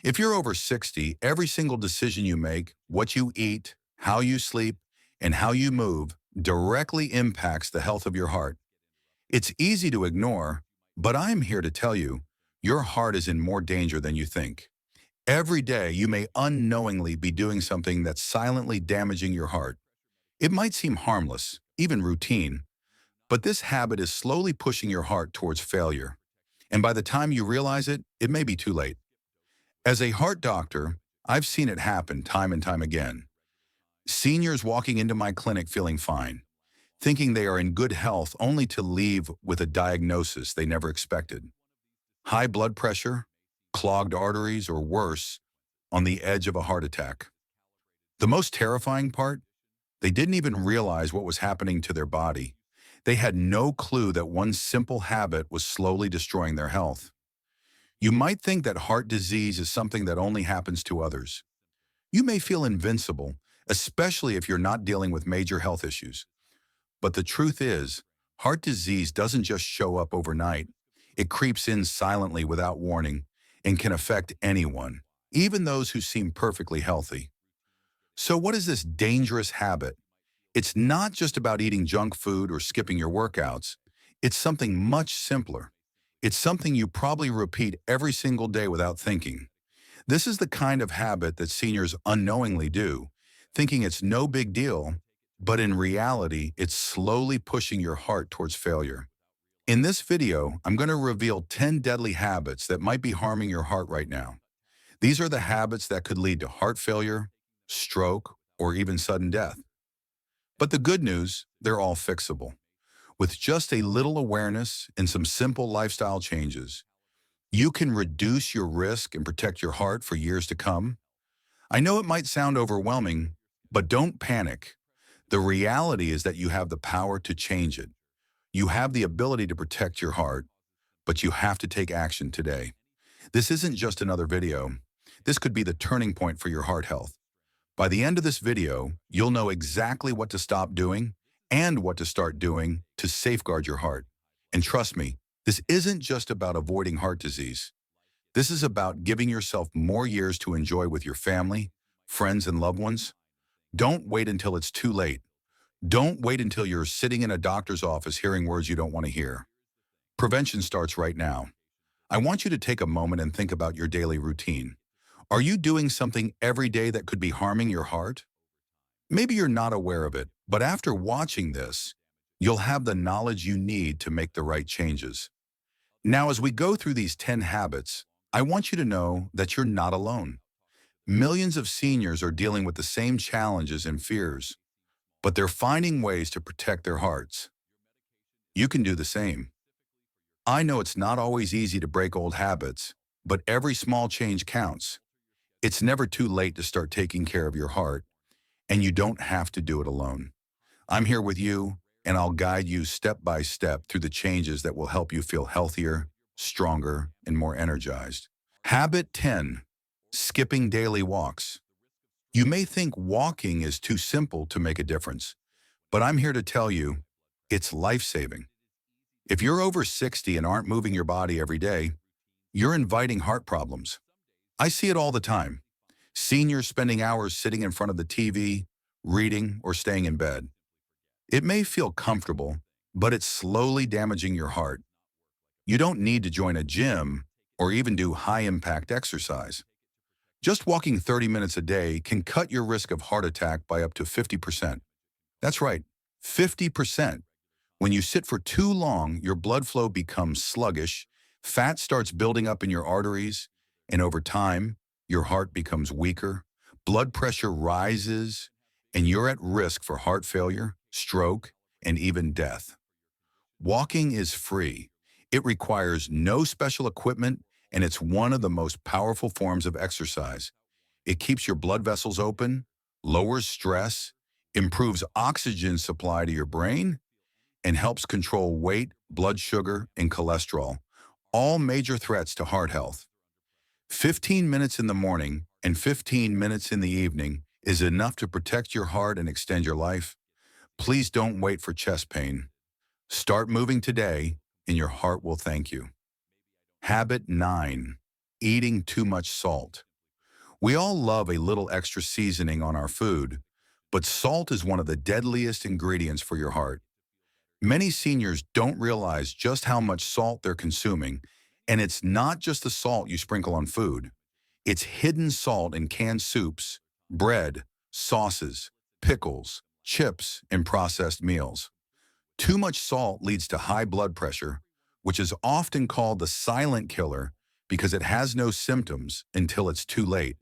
If you're over 60, every single decision you make, what you eat, how you sleep, and how you move directly impacts the health of your heart. It's easy to ignore, but I'm here to tell you, your heart is in more danger than you think. Every day, you may unknowingly be doing something that's silently damaging your heart. It might seem harmless, even routine, but this habit is slowly pushing your heart towards failure. And by the time you realize it, it may be too late. As a heart doctor, I've seen it happen time and time again. Seniors walking into my clinic feeling fine, thinking they are in good health only to leave with a diagnosis they never expected. High blood pressure, clogged arteries, or worse, on the edge of a heart attack. The most terrifying part? They didn't even realize what was happening to their body. They had no clue that one simple habit was slowly destroying their health. You might think that heart disease is something that only happens to others. You may feel invincible, especially if you're not dealing with major health issues. But the truth is, heart disease doesn't just show up overnight. It creeps in silently without warning and can affect anyone, even those who seem perfectly healthy. So what is this dangerous habit? It's not just about eating junk food or skipping your workouts. It's something much simpler. It's something you probably repeat every single day without thinking. This is the kind of habit that seniors unknowingly do, thinking it's no big deal, but in reality, it's slowly pushing your heart towards failure. In this video, I'm going to reveal 10 deadly habits that might be harming your heart right now. These are the habits that could lead to heart failure, stroke, or even sudden death. But the good news, they're all fixable. With just a little awareness and some simple lifestyle changes, you can reduce your risk and protect your heart for years to come. I know it might sound overwhelming, but don't panic. The reality is that you have the power to change it. You have the ability to protect your heart, but you have to take action today. This isn't just another video. This could be the turning point for your heart health. By the end of this video, you'll know exactly what to stop doing and what to start doing to safeguard your heart. And trust me, this isn't just about avoiding heart disease. This is about giving yourself more years to enjoy with your family, friends, and loved ones. Don't wait until it's too late. Don't wait until you're sitting in a doctor's office hearing words you don't want to hear. Prevention starts right now. I want you to take a moment and think about your daily routine. Are you doing something every day that could be harming your heart? Maybe you're not aware of it, but after watching this, you'll have the knowledge you need to make the right changes. Now, as we go through these 10 habits, I want you to know that you're not alone. Millions of seniors are dealing with the same challenges and fears, but they're finding ways to protect their hearts. You can do the same. I know it's not always easy to break old habits, but every small change counts. It's never too late to start taking care of your heart, and you don't have to do it alone. I'm here with you, and I'll guide you step by step through the changes that will help you feel healthier, stronger, and more energized. Habit 10, skipping daily walks. You may think walking is too simple to make a difference, but I'm here to tell you, it's life-saving. If you're over 60 and aren't moving your body every day, you're inviting heart problems. I see it all the time. Seniors spending hours sitting in front of the TV, reading, or staying in bed. It may feel comfortable, but it's slowly damaging your heart. You don't need to join a gym or even do high-impact exercise. Just walking 30 minutes a day can cut your risk of heart attack by up to 50%. That's right, 50%. When you sit for too long, your blood flow becomes sluggish, fat starts building up in your arteries, and over time, your heart becomes weaker, blood pressure rises, and you're at risk for heart failure, stroke, and even death. Walking is free. It requires no special equipment, and it's one of the most powerful forms of exercise. It keeps your blood vessels open, lowers stress, improves oxygen supply to your brain, and helps control weight, blood sugar, and cholesterol, all major threats to heart health. 15 minutes in the morning and 15 minutes in the evening is enough to protect your heart and extend your life. Please don't wait for chest pain. Start moving today, and your heart will thank you. Habit 9, eating too much salt. We all love a little extra seasoning on our food, but salt is one of the deadliest ingredients for your heart. Many seniors don't realize just how much salt they're consuming, and it's not just the salt you sprinkle on food. It's hidden salt in canned soups, bread, sauces, pickles, chips, and processed meals. Too much salt leads to high blood pressure, which is often called the silent killer because it has no symptoms until it's too late.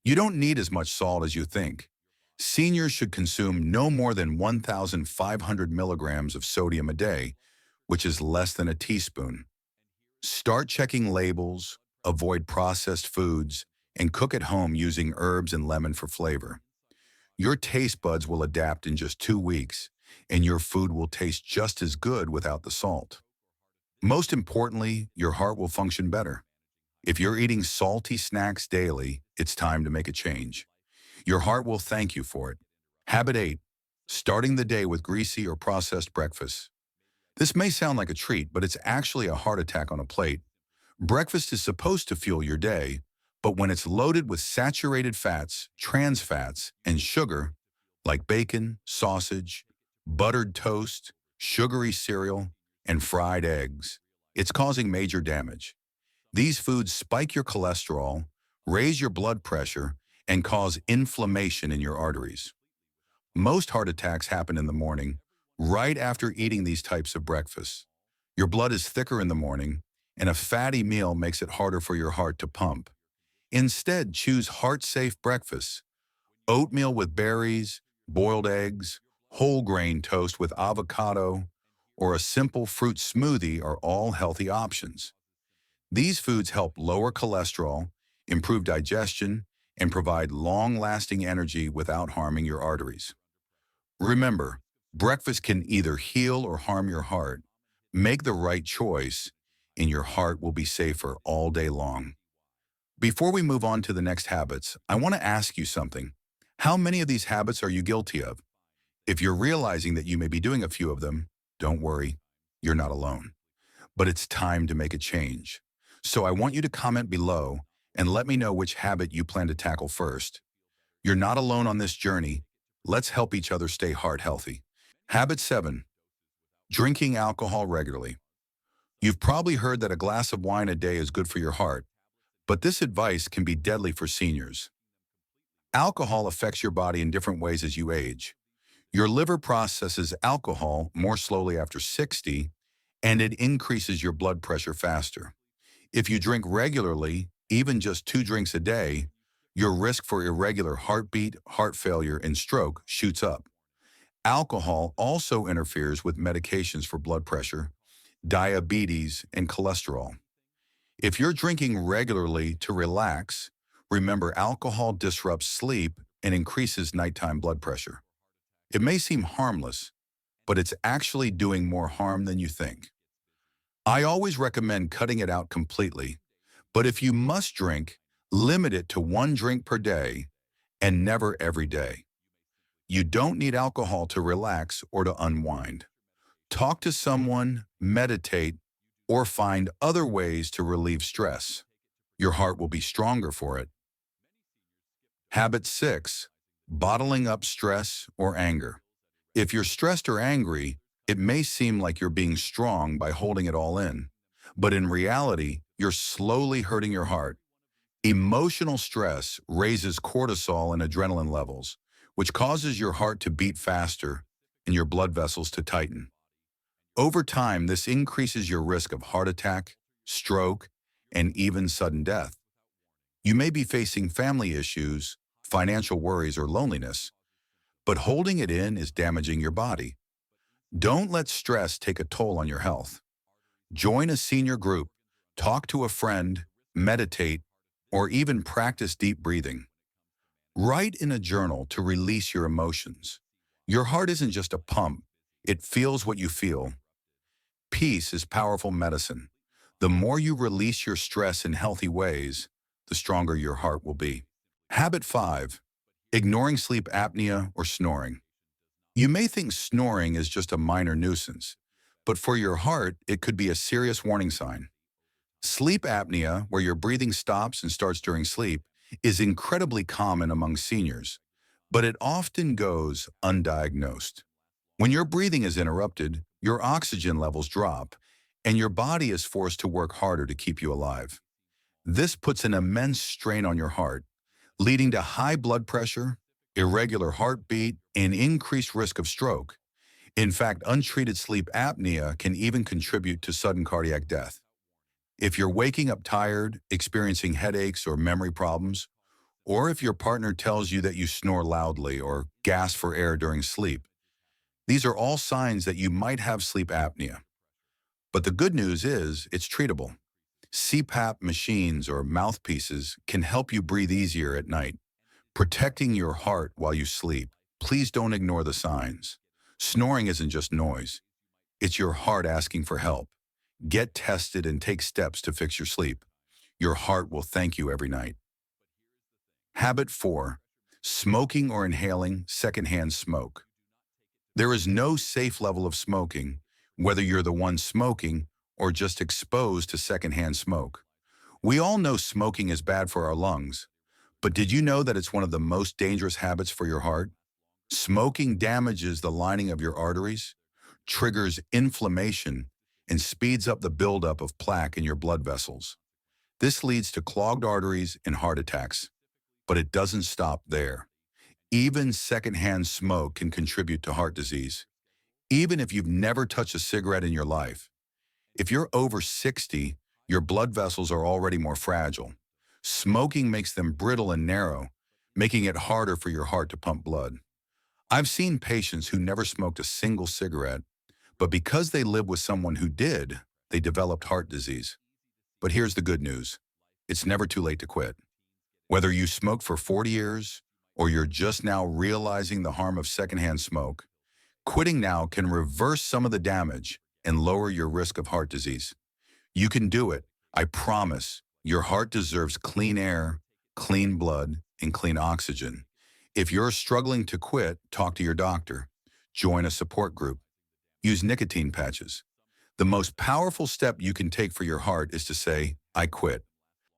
You don't need as much salt as you think. Seniors should consume no more than 1,500 milligrams of sodium a day, which is less than a teaspoon. Start checking labels, avoid processed foods, and cook at home using herbs and lemon for flavor. Your taste buds will adapt in just 2 weeks, and your food will taste just as good without the salt. Most importantly, your heart will function better. If you're eating salty snacks daily, it's time to make a change. Your heart will thank you for it. Habit 8. Starting the day with greasy or processed breakfast. This may sound like a treat, but it's actually a heart attack on a plate. Breakfast is supposed to fuel your day, but when it's loaded with saturated fats, trans fats, and sugar, like bacon, sausage, buttered toast, sugary cereal, and fried eggs, it's causing major damage. These foods spike your cholesterol, raise your blood pressure, and cause inflammation in your arteries. Most heart attacks happen in the morning, right after eating these types of breakfasts. Your blood is thicker in the morning, and a fatty meal makes it harder for your heart to pump. Instead, choose heart-safe breakfasts. Oatmeal with berries, boiled eggs, whole grain toast with avocado, or a simple fruit smoothie are all healthy options. These foods help lower cholesterol, improve digestion, and provide long-lasting energy without harming your arteries. Remember, breakfast can either heal or harm your heart. Make the right choice, and your heart will be safer all day long. Before we move on to the next habits, I want to ask you something. How many of these habits are you guilty of? If you're realizing that you may be doing a few of them, don't worry, you're not alone. But it's time to make a change. So I want you to comment below and let me know which habit you plan to tackle first. You're not alone on this journey. Let's help each other stay heart healthy. Habit 7. Drinking alcohol regularly. You've probably heard that a glass of wine a day is good for your heart, but this advice can be deadly for seniors. Alcohol affects your body in different ways as you age. Your liver processes alcohol more slowly after 60, and it increases your blood pressure faster. If you drink regularly, even just 2 drinks a day, your risk for irregular heartbeat, heart failure, and stroke shoots up. Alcohol also interferes with medications for blood pressure, diabetes, and cholesterol. If you're drinking regularly to relax, remember alcohol disrupts sleep and increases nighttime blood pressure. It may seem harmless, but it's actually doing more harm than you think. I always recommend cutting it out completely, but if you must drink, limit it to 1 drink per day and never every day. You don't need alcohol to relax or to unwind. Talk to someone, meditate, or find other ways to relieve stress. Your heart will be stronger for it. Habit 6. Bottling up stress or anger. If you're stressed or angry, it may seem like you're being strong by holding it all in, but in reality, you're slowly hurting your heart. Emotional stress raises cortisol and adrenaline levels, which causes your heart to beat faster and your blood vessels to tighten. Over time, this increases your risk of heart attack, stroke, and even sudden death. You may be facing family issues, financial worries, or loneliness, but holding it in is damaging your body. Don't let stress take a toll on your health. Join a senior group, talk to a friend, meditate, or even practice deep breathing. Write in a journal to release your emotions. Your heart isn't just a pump, it feels what you feel. Peace is powerful medicine. The more you release your stress in healthy ways, the stronger your heart will be. Habit 5. Ignoring sleep apnea or snoring. You may think snoring is just a minor nuisance, but for your heart, it could be a serious warning sign. Sleep apnea, where your breathing stops and starts during sleep, is incredibly common among seniors, but it often goes undiagnosed. When your breathing is interrupted, your oxygen levels drop, and your body is forced to work harder to keep you alive. This puts an immense strain on your heart, leading to high blood pressure, irregular heartbeat, and increased risk of stroke. In fact, untreated sleep apnea can even contribute to sudden cardiac death. If you're waking up tired, experiencing headaches or memory problems, or if your partner tells you that you snore loudly or gasp for air during sleep, these are all signs that you might have sleep apnea. But the good news is it's treatable. CPAP machines or mouthpieces can help you breathe easier at night, protecting your heart while you sleep. Please don't ignore the signs. Snoring isn't just noise. It's your heart asking for help. Get tested and take steps to fix your sleep. Your heart will thank you every night. Habit 4. Smoking or inhaling secondhand smoke. There is no safe level of smoking, whether you're the one smoking or just exposed to secondhand smoke. We all know smoking is bad for our lungs, but did you know that it's one of the most dangerous habits for your heart? Smoking damages the lining of your arteries, triggers inflammation, and speeds up the buildup of plaque in your blood vessels. This leads to clogged arteries and heart attacks. But it doesn't stop there. Even secondhand smoke can contribute to heart disease, even if you've never touched a cigarette in your life. If you're over 60, your blood vessels are already more fragile. Smoking makes them brittle and narrow, making it harder for your heart to pump blood. I've seen patients who never smoked a single cigarette, but because they lived with someone who did, they developed heart disease. But here's the good news. It's never too late to quit. Whether you smoke for 40 years or you're just now realizing the harm of secondhand smoke, quitting now can reverse some of the damage and lower your risk of heart disease. You can do it. I promise. Your heart deserves clean air, clean blood, and clean oxygen. If you're struggling to quit, talk to your doctor. Join a support group. Use nicotine patches. The most powerful step you can take for your heart is to say, I quit.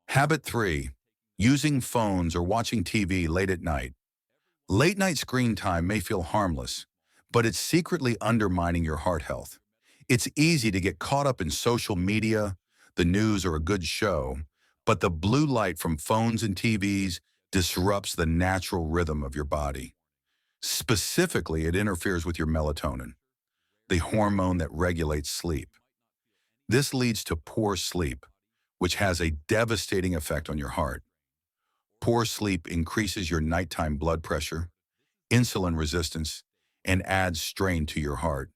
Habit 3. Using phones or watching TV late at night. Late night screen time may feel harmless, but it's secretly undermining your heart health. It's easy to get caught up in social media, the news, or a good show, but the blue light from phones and TVs disrupts the natural rhythm of your body. Specifically, it interferes with your melatonin, the hormone that regulates sleep. This leads to poor sleep, which has a devastating effect on your heart. Poor sleep increases your nighttime blood pressure, insulin resistance, and adds strain to your heart.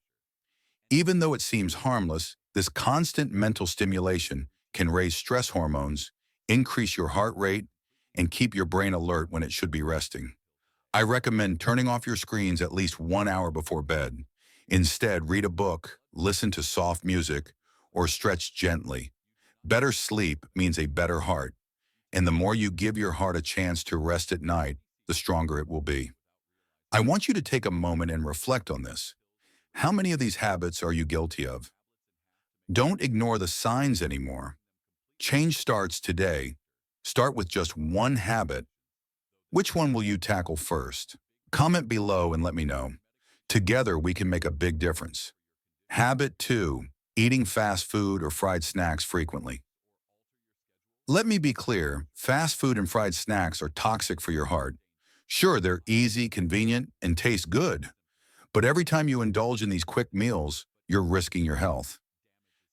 Even though it seems harmless, this constant mental stimulation can raise stress hormones, increase your heart rate, and keep your brain alert when it should be resting. I recommend turning off your screens at least 1 hour before bed. Instead, read a book, listen to soft music, or stretch gently. Better sleep means a better heart, and the more you give your heart a chance to rest at night, the stronger it will be. I want you to take a moment and reflect on this. How many of these habits are you guilty of? Don't ignore the signs anymore. Change starts today. Start with just one habit. Which one will you tackle first? Comment below and let me know. Together, we can make a big difference. Habit 2. Eating fast food or fried snacks frequently. Let me be clear, fast food and fried snacks are toxic for your heart. Sure, they're easy, convenient, and taste good, but every time you indulge in these quick meals, you're risking your health.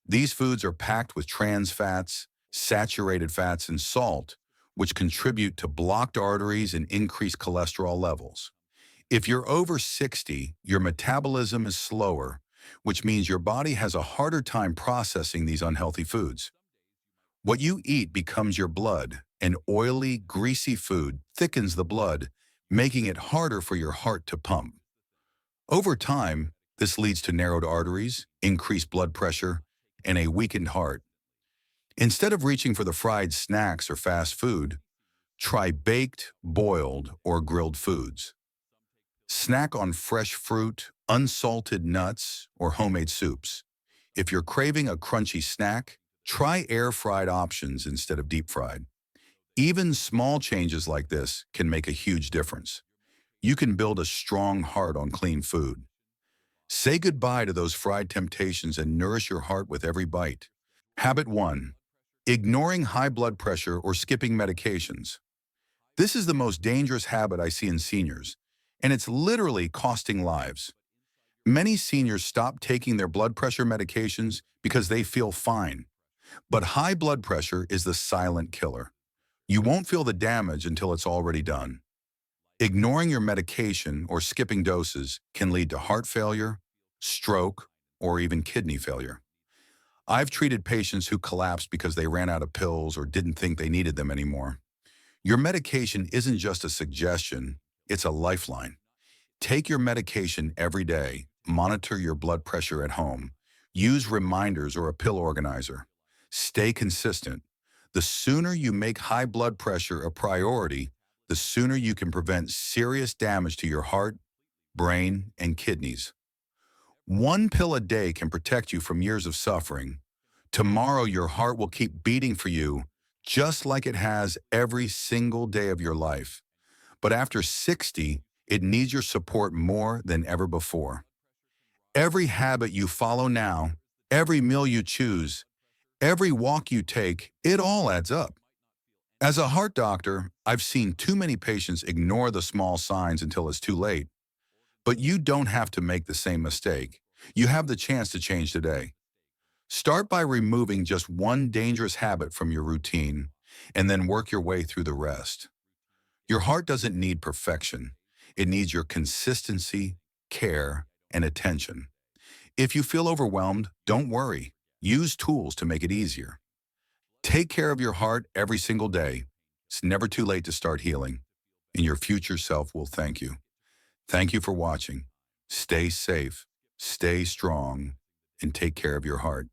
These foods are packed with trans fats, saturated fats, and salt, which contribute to blocked arteries and increased cholesterol levels. If you're over 60, your metabolism is slower, which means your body has a harder time processing these unhealthy foods. What you eat becomes your blood, and oily, greasy food thickens the blood, making it harder for your heart to pump. Over time, this leads to narrowed arteries, increased blood pressure, and a weakened heart. Instead of reaching for the fried snacks or fast food, try baked, boiled, or grilled foods. Snack on fresh fruit, unsalted nuts, or homemade soups. If you're craving a crunchy snack, try air-fried options instead of deep-fried. Even small changes like this can make a huge difference. You can build a strong heart on clean food. Say goodbye to those fried temptations and nourish your heart with every bite. Habit 1. Ignoring high blood pressure or skipping medications. This is the most dangerous habit I see in seniors, and it's literally costing lives. Many seniors stop taking their blood pressure medications because they feel fine. But high blood pressure is the silent killer. You won't feel the damage until it's already done. Ignoring your medication or skipping doses can lead to heart failure, stroke, or even kidney failure. I've treated patients who collapsed because they ran out of pills or didn't think they needed them anymore. Your medication isn't just a suggestion, it's a lifeline. Take your medication every day, monitor your blood pressure at home, use reminders or a pill organizer. Stay consistent. The sooner you make high blood pressure a priority, the sooner you can prevent serious damage to your heart, brain, and kidneys. One pill a day can protect you from years of suffering. Tomorrow your heart will keep beating for you just like it has every single day of your life. But after 60, it needs your support more than ever before. Every habit you follow now, every meal you choose, every walk you take, it all adds up. As a heart doctor, I've seen too many patients ignore the small signs until it's too late. But you don't have to make the same mistake. You have the chance to change today. Start by removing just one dangerous habit from your routine, and then work your way through the rest. Your heart doesn't need perfection. It needs your consistency, care, and attention. If you feel overwhelmed, don't worry. Use tools to make it easier. Take care of your heart every single day. It's never too late to start healing, and your future self will thank you. Thank you for watching. Stay safe, stay strong, and take care of your heart.